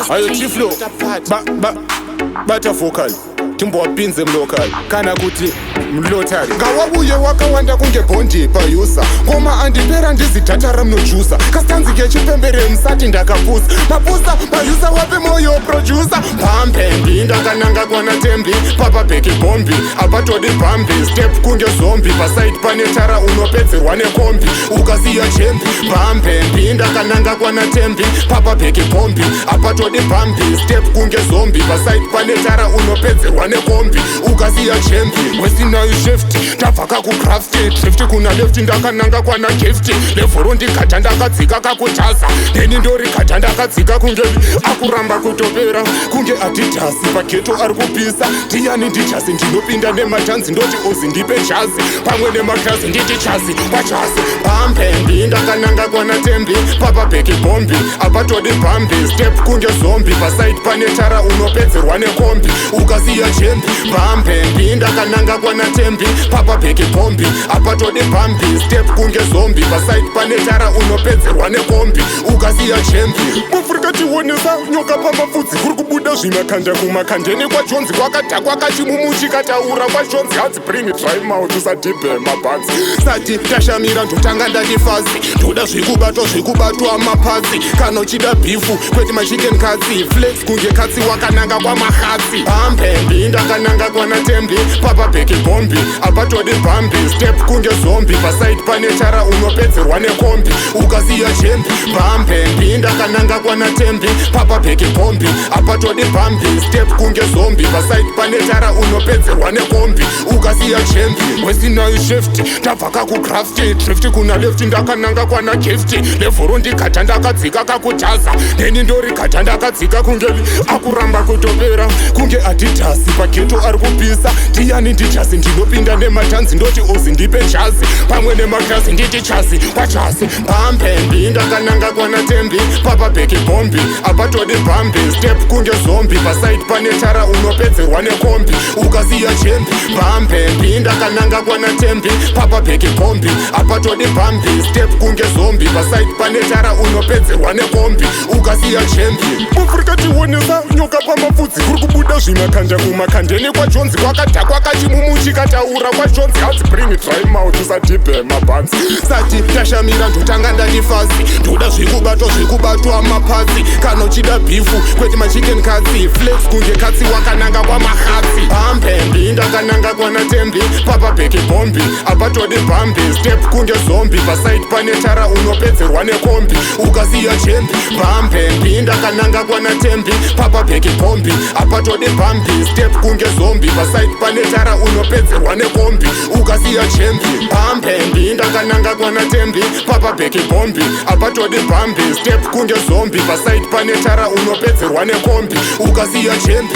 Ayo Chiflo bata vocal timbowapinze mlocal kana kuti mlotari ngawabuye wakawanda kunge bhondi payusa ngoma andipera ndizidhatara mnojusa kastanzike chipembere msati ndakapusa mapusa payusa wape moyo producer pambembi ndakananga kwana tembi papa bheki bombi apatodi bambi step kunge zombi paside pane tara unopedzerwa nekombi ukasiya chembi pambembi ndakananga kwana tembi papa bheki bombi apatodi bambi step kunge zombi paside pane tara unopedzerwa nekombi ukasiya chembi wesinayo shift tabvaka kucrafti drift kuna left ndakananga kwana gift levhoro ndigata ndakadzika kakutaza neni ndorigata ndakadzika kunge akuramba kutopera kunge adidhasi pageto ari kupisa ndiyani ndijasi ndinopinda nematanzi ndoti ozi ndipe chazi pamwe nemaklazi nditi chazi wachazi pambembi ndakananga kwana tembi papa bheki bombi apatodi bambi step kunge zombi paside pane tara unopedzerwa nekombi ukasiya chembi pambembi ndakananga kwana tembi papa bheki bombi apatodi bambi step kunge zombi paside pane tara unopedzerwa nekombi ukasiya chembi mufurika tionesa nyoka pamapfudzi kuri kubuda zvimakanda kumakandeni kwajonzi kwakadhakwa kachimumuchikataura kwajonzi hadzi bring dry mouth usadhibhe mabhanzi sati tashamira ndotanga ndandifasi ndoda zvikubatwa mapadzi kana uchida bhifu kweti machicken katsi flex kunge katsi wakananga kwamahatsi pambembi ndakananga kwana tembi papa bheki bombi apatodi bambi step kunge zombi paside pane tara unopedzerwa nekombi ukasiya chembi pambembi ndakananga kwana tembi papa bheki bombi apatodi bambi step kunge zombi paside pane tara unopedzerwa nekombi ukasiya chembi wesinayo shift tabvaka kucrafti drift kuna left ndakananga kwana gift levhoro ndigata ndakadzika kakutaza neni ndorigata ndakadzika kunge akuramba kutopera kunge adidhasi pageto ari kupisa ndiyani ndijasi ndinopinda nematanzi ndoti ozi ndipe chazi pamwe nemaklazi nditi chazi wachazi pambembi ndakananga kwana tembi papa bheki bombi apatodi bambi step kunge zombi paside pane tara unopedzerwa nekombi ukasiya chembi pambembi ndakananga kwana tembi papa bheki bombi apatodi bambi step kunge zombi paside pane tara unopedzerwa nekombi ukasiya chembi mufurika tionesa nyoka pamapfudzi kuri kubuda zvimakanda kumakandeni kwajonzi kwakadhakwa kachimumuchikataura kwajonzi hadzi bring dry mouth usadhibhe mabhanzi sati tashamira ndotanga ndandifasi ndoda zvikubatwa mapadzi kana uchida bhifu kweti machicken katsi flex kunge katsi wakananga kwamahatsi pambembi ndakananga kwana tembi papa bheki bombi apatodi bambi step kunge zombi paside pane tara unopedzerwa nekombi ukasiya chembi pambembi ndakananga kwana tembi papa bheki bombi apatodi bambi step kunge zombi paside pane tara unopedzerwa nekombi ukasiya chembi pambembi ndakananga kwana tembi papa bheki bombi apatodi bambi step kunge zombi paside pane tara unopedzerwa nekombi ukasiya chembi